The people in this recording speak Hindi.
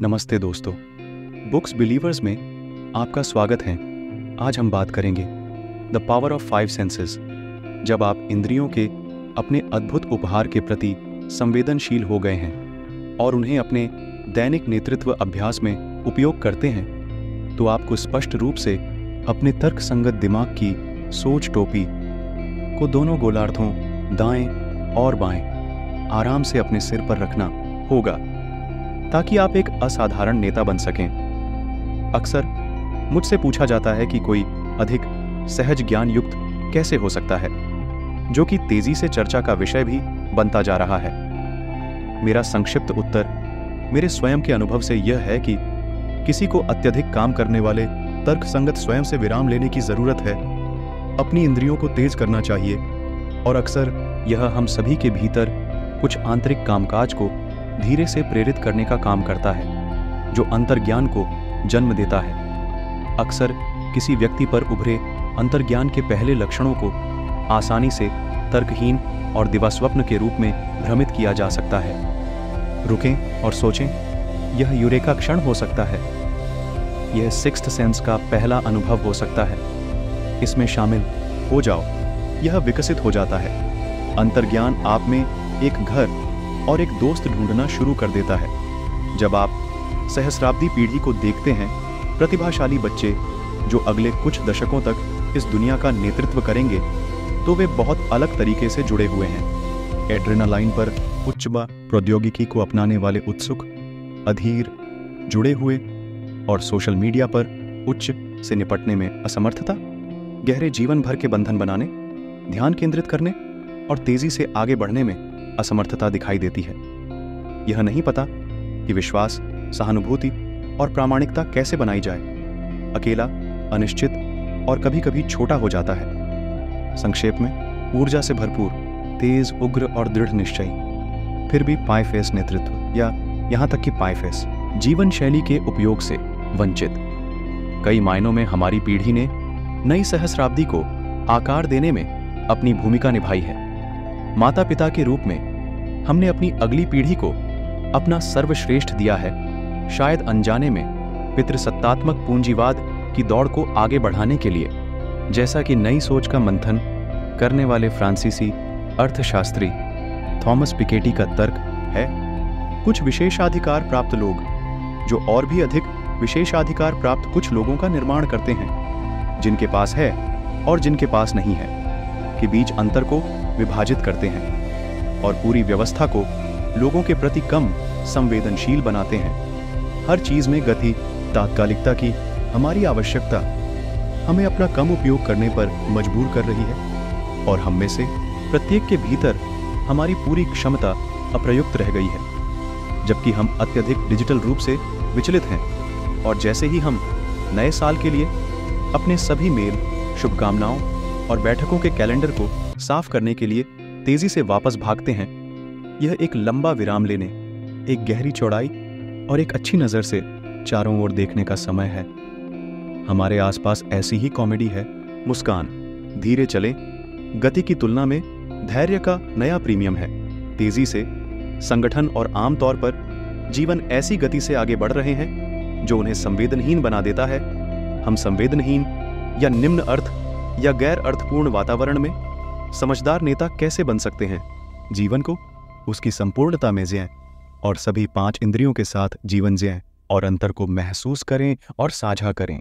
नमस्ते दोस्तों, बुक्स बिलीवर्स में आपका स्वागत है। आज हम बात करेंगे द पावर ऑफ 5 सेंसेस। जब आप इंद्रियों के अपने अद्भुत उपहार के प्रति संवेदनशील हो गए हैं और उन्हें अपने दैनिक नेतृत्व अभ्यास में उपयोग करते हैं, तो आपको स्पष्ट रूप से अपने तर्कसंगत दिमाग की सोच टोपी को दोनों गोलार्धों दाएं और बाएं आराम से अपने सिर पर रखना होगा ताकि आप एक असाधारण नेता बन सकें। अक्सर मुझसे पूछा जाता है कि कोई अधिक सहज ज्ञान युक्त कैसे हो सकता है, जो कि तेजी से चर्चा का विषय भी बनता जा रहा है। मेरा संक्षिप्त उत्तर मेरे स्वयं के अनुभव से यह है कि किसी को अत्यधिक काम करने वाले तर्कसंगत स्वयं से विराम लेने की जरूरत है, अपनी इंद्रियों को तेज करना चाहिए, और अक्सर यह हम सभी के भीतर कुछ आंतरिक कामकाज को धीरे से प्रेरित करने का काम करता है, जो अंतर्ज्ञान को जन्म देता है। अक्सर किसी व्यक्ति पर उभरे अंतर्ज्ञान के पहले लक्षणों को आसानी से तर्कहीन और दिवास्वप्न के रूप में भ्रमित किया जा सकता है। रुकें और सोचें, यह यूरेका क्षण हो सकता है। यह सिक्स्थ सेंस का पहला अनुभव हो सकता है। इसमें शामिल हो जाओ, यह विकसित हो जाता है। अंतर्ज्ञान आप में एक घर और एक दोस्त ढूंढना शुरू कर देता है। जब आप सहस्राब्दी पीढ़ी को देखते हैं, प्रतिभाशाली बच्चे जो अगले कुछ दशकों तक इस दुनिया का नेतृत्व करेंगे, तो वे बहुत अलग तरीके से जुड़े हुए हैं। एड्रेनालाइन पर उच्च प्रौद्योगिकी को अपनाने वाले उत्सुक, अधीर, जुड़े हुए, और सोशल मीडिया पर उच्च से निपटने में असमर्थता, गहरे जीवन भर के बंधन बनाने, ध्यान केंद्रित करने और तेजी से आगे बढ़ने में असमर्थता दिखाई देती है। यह नहीं पता कि विश्वास, सहानुभूति और प्रामाणिकता कैसे बनाई जाए। अकेला, अनिश्चित और कभी कभी छोटा हो जाता है। संक्षेप में, ऊर्जा से भरपूर, तेज, उग्र और दृढ़ निश्चयी, फिर भी पाई फेस नेतृत्व, या यहां तक कि पाई फेस जीवन शैली के उपयोग से वंचित। कई मायनों में हमारी पीढ़ी ने नई सहस्राब्दी को आकार देने में अपनी भूमिका निभाई है। माता पिता के रूप में हमने अपनी अगली पीढ़ी को अपना सर्वश्रेष्ठ दिया है, शायद अनजाने में पितृसत्तात्मक पूंजीवाद की दौड़ को आगे बढ़ाने के लिए। जैसा कि नई सोच का मंथन करने वाले फ्रांसीसी अर्थशास्त्री थॉमस पिकेटी का तर्क है, कुछ विशेषाधिकार प्राप्त लोग जो और भी अधिक विशेषाधिकार प्राप्त कुछ लोगों का निर्माण करते हैं, जिनके पास है और जिनके पास नहीं है, के बीच अंतर को विभाजित करते हैं और पूरी व्यवस्था को लोगों के प्रति कम संवेदनशील बनाते हैं। हर चीज में गति, तात्कालिकता की हमारी आवश्यकता हमें अपना कम उपयोग करने पर मजबूर कर रही है, और हम में से प्रत्येक के भीतर हमारी पूरी क्षमता अप्रयुक्त रह गई है, जबकि हम अत्यधिक डिजिटल रूप से विचलित हैं। और जैसे ही हम नए साल के लिए अपने सभी मेल, शुभकामनाओं और बैठकों के कैलेंडर को साफ करने के लिए तेजी से वापस भागते हैं, यह एक लंबा विराम लेने, एक गहरी चौड़ाई और एक अच्छी नजर से चारों ओर देखने का समय है। हमारे आसपास ऐसी ही कॉमेडी है। मुस्कान, धीरे चले, गति की तुलना में धैर्य का नया प्रीमियम है। तेजी से संगठन और आमतौर पर जीवन ऐसी गति से आगे बढ़ रहे हैं जो उन्हें संवेदनहीन बना देता है। हम संवेदनहीन या निम्न अर्थ या गैर अर्थपूर्ण वातावरण में समझदार नेता कैसे बन सकते हैं? जीवन को उसकी संपूर्णता में जिएं और सभी 5 इंद्रियों के साथ जीवन जिएं और अंतर को महसूस करें और साझा करें।